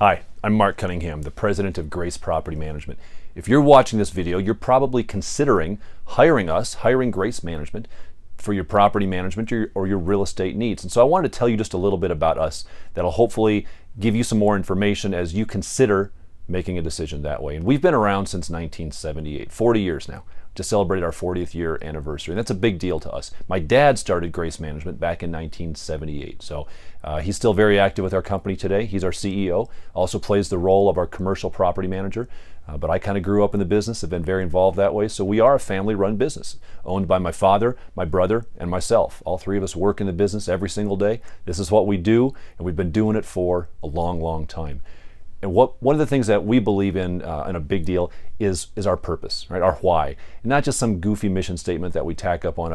Hi, I'm Marc Cunningham, the president of Grace Property Management. If you're watching this video, you're probably considering hiring Grace Management for your property management or your real estate needs. And so I wanted to tell you just a little bit about us that'll hopefully give you some more information as you consider making a decision that way. And we've been around since 1978, 40 years now. Just celebrated our 40th year anniversary. And that's a big deal to us. My dad started Grace Management back in 1978. So he's still very active with our company today. He's our CEO, also plays the role of our commercial property manager. But I kind of grew up in the business, have been very involved that way. So we are a family-run business, owned by my father, my brother, and myself. All three of us work in the business every single day. This is what we do, and we've been doing it for a long, long time. And one of the things that we believe in a big deal is our purpose, right? Our why. And not just some goofy mission statement that we tack up on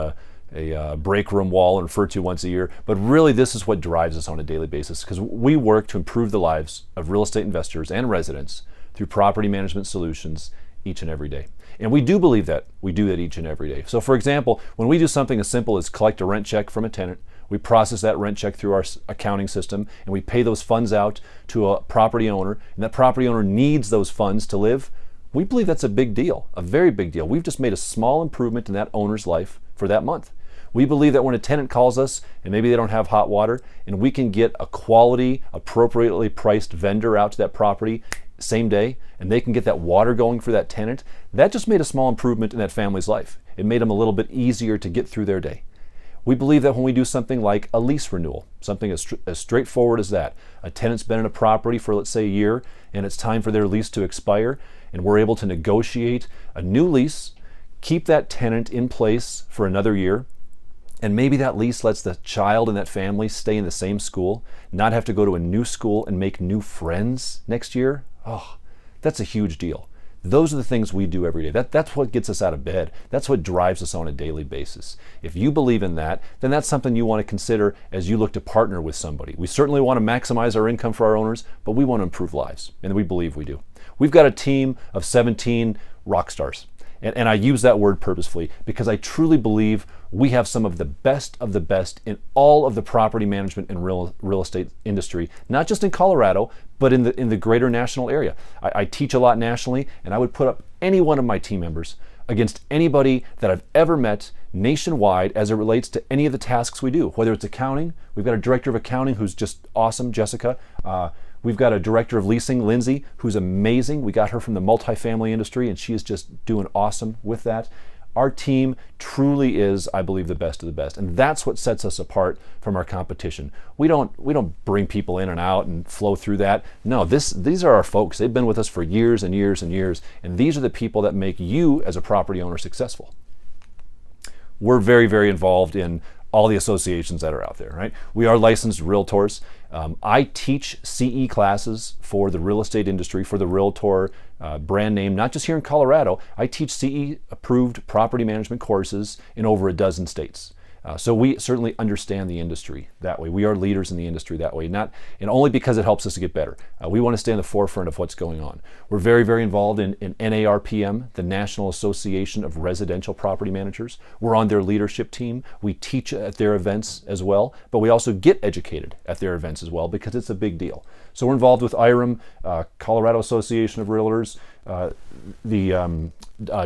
a break room wall and refer to once a year, but really this is what drives us on a daily basis, because we work to improve the lives of real estate investors and residents through property management solutions each and every day. And we do believe that we do that each and every day. So for example, when we do something as simple as collect a rent check from a tenant, we process that rent check through our accounting system and we pay those funds out to a property owner, and that property owner needs those funds to live. We believe that's a big deal, a very big deal. We've just made a small improvement in that owner's life for that month. We believe that when a tenant calls us and maybe they don't have hot water and we can get a quality, appropriately priced vendor out to that property same day, and they can get that water going for that tenant, that just made a small improvement in that family's life. It made them a little bit easier to get through their day. We believe that when we do something like a lease renewal, something as straightforward as that, a tenant's been in a property for, let's say, a year, and it's time for their lease to expire, and we're able to negotiate a new lease, keep that tenant in place for another year, and maybe that lease lets the child in that family stay in the same school, not have to go to a new school and make new friends next year. Oh, that's a huge deal. Those are the things we do every day. That's what gets us out of bed. That's what drives us on a daily basis. If you believe in that, then that's something you want to consider as you look to partner with somebody. We certainly want to maximize our income for our owners, but we want to improve lives, and we believe we do. We've got a team of 17 rock stars. And I use that word purposefully because I truly believe we have some of the best in all of the property management and real estate industry, not just in Colorado, but in the greater national area. I teach a lot nationally, and I would put up any one of my team members against anybody that I've ever met nationwide as it relates to any of the tasks we do. Whether it's accounting, we've got a director of accounting who's just awesome, Jessica. We've got a director of leasing, Lindsay, who's amazing. We got her from the multifamily industry, and she is just doing awesome with that. Our team truly is, I believe, the best of the best, and that's what sets us apart from our competition. We don't bring people in and out and flow through that. No, these are our folks. They've been with us for years and years and years, and these are the people that make you as a property owner successful. We're very, very involved in all the associations that are out there, right? We are licensed realtors. I teach CE classes for the real estate industry, for the realtor brand name, not just here in Colorado. I teach CE approved property management courses in over a dozen states. So we certainly understand the industry that way. We are leaders in the industry that way, and only because it helps us to get better. We want to stay in the forefront of what's going on. We're very, very involved in NARPM, the National Association of Residential Property Managers. We're on their leadership team. We teach at their events as well, but we also get educated at their events as well because it's a big deal. So we're involved with IREM, Colorado Association of Realtors, the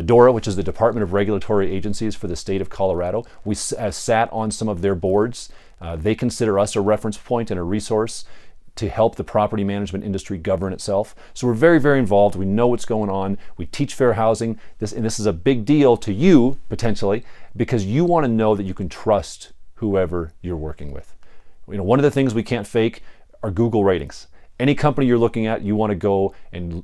DORA, which is the Department of Regulatory Agencies for the state of Colorado. We sat on some of their boards. They consider us a reference point and a resource to help the property management industry govern itself. So we're very, very involved. We know what's going on. We teach fair housing. This is a big deal to you, potentially, because you want to know that you can trust whoever you're working with. One of the things we can't fake are Google ratings. Any company you're looking at, you want to go and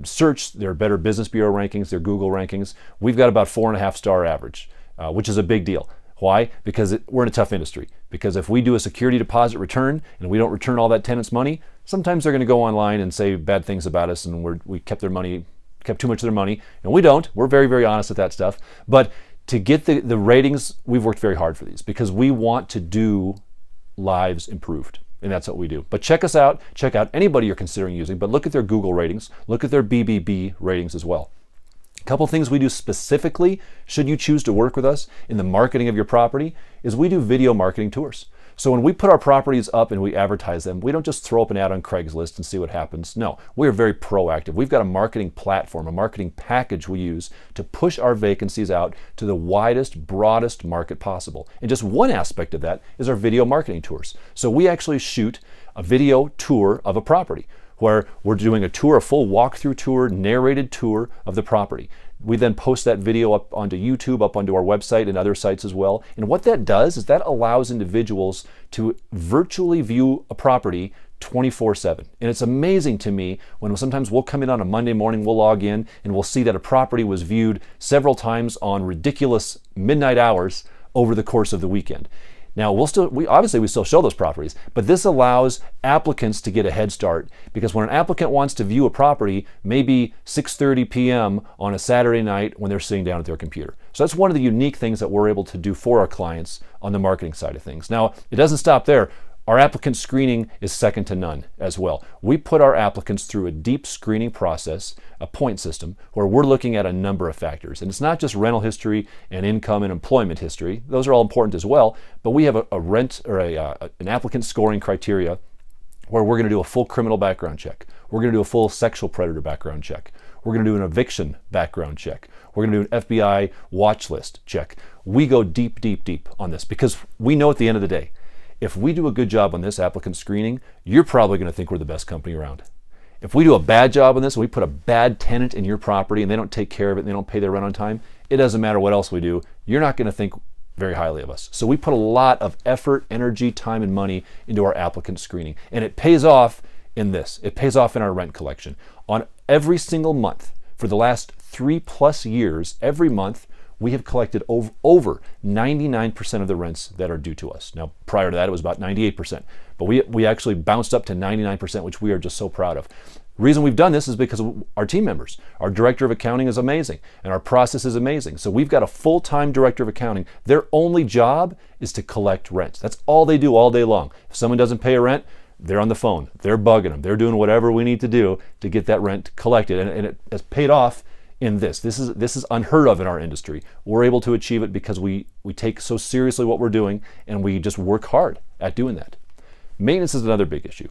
search their Better Business Bureau rankings, their Google rankings. We've got about 4.5 star average, which is a big deal. Why? Because we're in a tough industry. Because if we do a security deposit return and we don't return all that tenant's money, sometimes they're going to go online and say bad things about us and we kept too much of their money. And we don't. We're very, very honest with that stuff. But to get the ratings, we've worked very hard for these because we want to do lives improved. And that's what we do. But check us out. Check out anybody you're considering using, but look at their Google ratings. Look at their BBB ratings as well. A couple things we do specifically, should you choose to work with us in the marketing of your property, is we do video marketing tours. So when we put our properties up and we advertise them, we don't just throw up an ad on Craigslist and see what happens. No, we are very proactive. We've got a marketing platform, a marketing package we use to push our vacancies out to the widest, broadest market possible. And just one aspect of that is our video marketing tours. So we actually shoot a video tour of a property where we're doing a tour, a full walkthrough tour, narrated tour of the property. We then post that video up onto YouTube, up onto our website and other sites as well. And what that does is that allows individuals to virtually view a property 24/7. And it's amazing to me when sometimes we'll come in on a Monday morning, we'll log in and we'll see that a property was viewed several times on ridiculous midnight hours over the course of the weekend. Now, we still show those properties, but this allows applicants to get a head start, because when an applicant wants to view a property, maybe 6:30 p.m. on a Saturday night when they're sitting down at their computer. So that's one of the unique things that we're able to do for our clients on the marketing side of things. Now, it doesn't stop there. Our applicant screening is second to none as well. We put our applicants through a deep screening process, a point system, where we're looking at a number of factors. And it's not just rental history and income and employment history. Those are all important as well. But we have an applicant scoring criteria where we're going to do a full criminal background check. We're going to do a full sexual predator background check. We're going to do an eviction background check. We're going to do an FBI watch list check. We go deep, deep, deep on this because we know at the end of the day, if we do a good job on this applicant screening, you're probably going to think we're the best company around. If we do a bad job on this, and we put a bad tenant in your property and they don't take care of it and they don't pay their rent on time, it doesn't matter what else we do, you're not going to think very highly of us. So we put a lot of effort, energy, time, and money into our applicant screening. And it pays off in this. It pays off in our rent collection. On every single month for the last 3+ years, every month, we have collected over 99% of the rents that are due to us. Now, prior to that, it was about 98%. But we actually bounced up to 99%, which we are just so proud of. The reason we've done this is because of our team members. Our director of accounting is amazing, and our process is amazing. So we've got a full-time director of accounting. Their only job is to collect rents. That's all they do all day long. If someone doesn't pay a rent, they're on the phone. They're bugging them. They're doing whatever we need to do to get that rent collected. And it has paid off in this. This is unheard of in our industry. We're able to achieve it because we take so seriously what we're doing, and we just work hard at doing that. Maintenance is another big issue.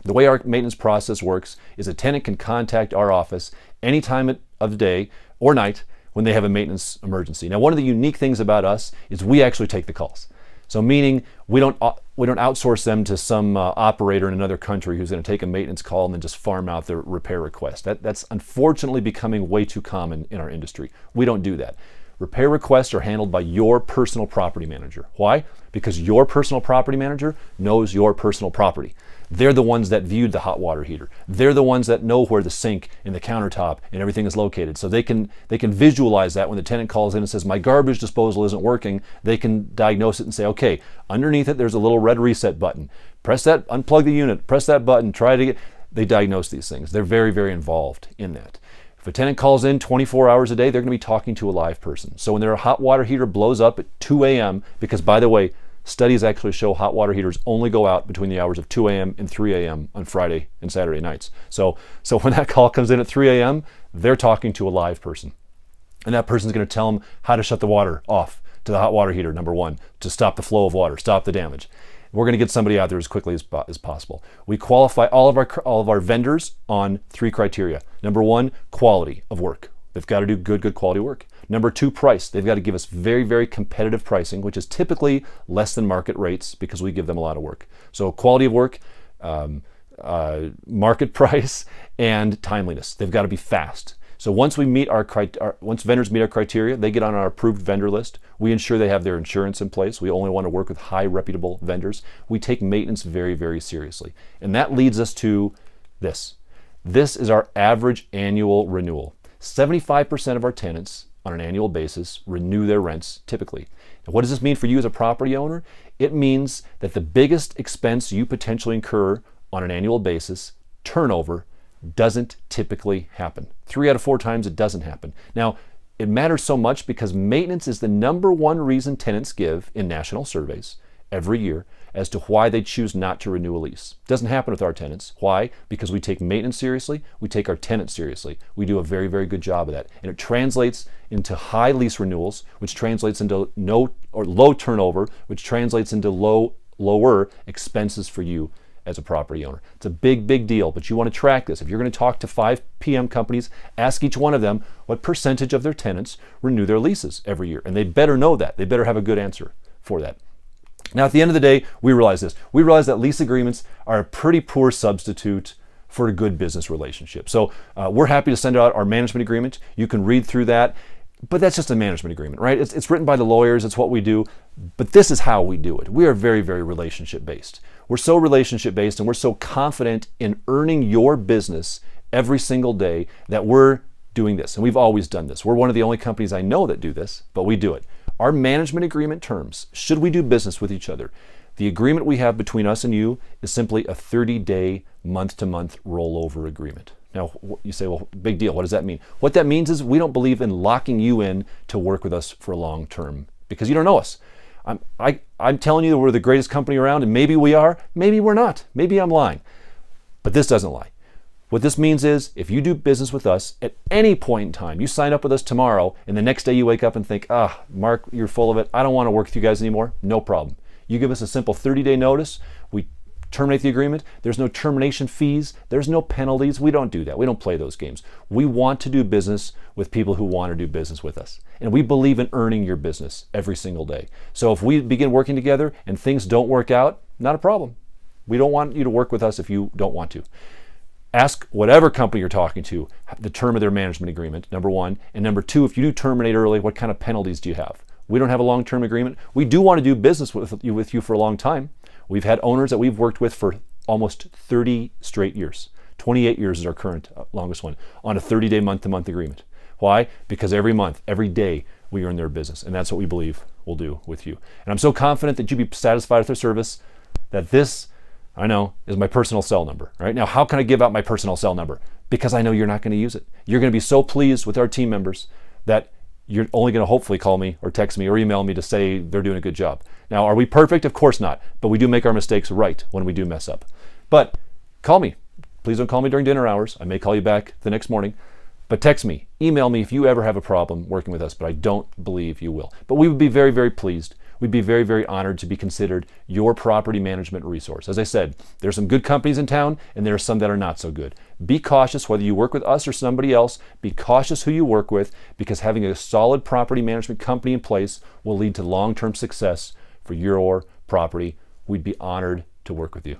The way our maintenance process works is a tenant can contact our office any time of the day or night when they have a maintenance emergency. Now, one of the unique things about us is we actually take the calls. So meaning we don't outsource them to some operator in another country who's going to take a maintenance call and then just farm out the repair request. That's unfortunately becoming way too common in our industry. We don't do that. Repair requests are handled by your personal property manager. Why? Because your personal property manager knows your personal property. They're the ones that viewed the hot water heater. They're the ones that know where the sink and the countertop and everything is located. So they can visualize that when the tenant calls in and says, my garbage disposal isn't working, they can diagnose it and say, okay, underneath it there's a little red reset button. Press that, unplug the unit, press that button, try to get, they diagnose these things. They're very, very involved in that. If a tenant calls in 24 hours a day, they're going to be talking to a live person. So when their hot water heater blows up at 2 a.m., because by the way, studies actually show hot water heaters only go out between the hours of 2 a.m. and 3 a.m. on Friday and Saturday nights. So when that call comes in at 3 a.m., they're talking to a live person. And that person's going to tell them how to shut the water off to the hot water heater, number one, to stop the flow of water, stop the damage. We're going to get somebody out there as quickly as possible. We qualify all of our vendors on 3 criteria. Number 1, quality of work. They've got to do good quality work. Number 2, price. They've got to give us very, very competitive pricing, which is typically less than market rates because we give them a lot of work. So quality of work, market price, and timeliness. They've got to be fast. So once vendors meet our criteria, they get on our approved vendor list. We ensure they have their insurance in place. We only want to work with high reputable vendors. We take maintenance very, very seriously. And that leads us to this. This is our average annual renewal. 75% of our tenants on an annual basis renew their rents typically. Now, what does this mean for you as a property owner? It means that the biggest expense you potentially incur on an annual basis, turnover, doesn't typically happen. 3 out of 4 times it doesn't happen. Now, it matters so much because maintenance is the number 1 reason tenants give in national surveys every year as to why they choose not to renew a lease. It doesn't happen with our tenants. Why? Because we take maintenance seriously, we take our tenants seriously. We do a very, very good job of that. And it translates into high lease renewals, which translates into low turnover, which translates into low lower expenses for you as a property owner. It's a big, big deal, but you want to track this. If you're going to talk to 5 PM companies, ask each one of them what percentage of their tenants renew their leases every year. And they better know that. They better have a good answer for that. Now, at the end of the day, we realize this. We realize that lease agreements are a pretty poor substitute for a good business relationship. So we're happy to send out our management agreement. You can read through that. But that's just a management agreement, right? It's written by the lawyers. It's what we do. But this is how we do it. We are very, very relationship based. We're so relationship based and we're so confident in earning your business every single day that we're doing this. And we've always done this. We're one of the only companies I know that do this, but we do it. Our management agreement terms, should we do business with each other, the agreement we have between us and you is simply a 30-day, month-to-month rollover agreement. Now, you say, well, big deal. What does that mean? What that means is we don't believe in locking you in to work with us for long term because you don't know us. I'm telling you that we're the greatest company around, and maybe we are, maybe we're not. Maybe I'm lying. But this doesn't lie. What this means is if you do business with us at any point in time, you sign up with us tomorrow, and the next day you wake up and think, Mark, you're full of it. I don't want to work with you guys anymore. No problem. You give us a simple 30-day notice. We terminate the agreement. There's no termination fees. There's no penalties. We don't do that. We don't play those games. We want to do business with people who want to do business with us. And we believe in earning your business every single day. So if we begin working together and things don't work out, not a problem. We don't want you to work with us if you don't want to. Ask whatever company you're talking to the term of their management agreement, number one. And number two, if you do terminate early, what kind of penalties do you have? We don't have a long-term agreement. We do want to do business with you for a long time. We've had owners that we've worked with for almost 30 straight years. 28 years is our current longest one on a 30-day month-to-month agreement. Why? Because every month, every day, we earn their business. And that's what we believe we'll do with you. And I'm so confident that you'll be satisfied with our service that this, I know, is my personal cell number. Right? Now, how can I give out my personal cell number? Because I know you're not going to use it. You're going to be so pleased with our team members that you're only going to hopefully call me or text me or email me to say they're doing a good job. Now, are we perfect? Of course not. But we do make our mistakes right when we do mess up. But call me. Please don't call me during dinner hours. I may call you back the next morning. But text me, email me if you ever have a problem working with us, but I don't believe you will. But we would be very, very pleased. We'd be very, very honored to be considered your property management resource. As I said, there's some good companies in town and there are some that are not so good. Be cautious whether you work with us or somebody else. Be cautious who you work with because having a solid property management company in place will lead to long-term success for your property. We'd be honored to work with you.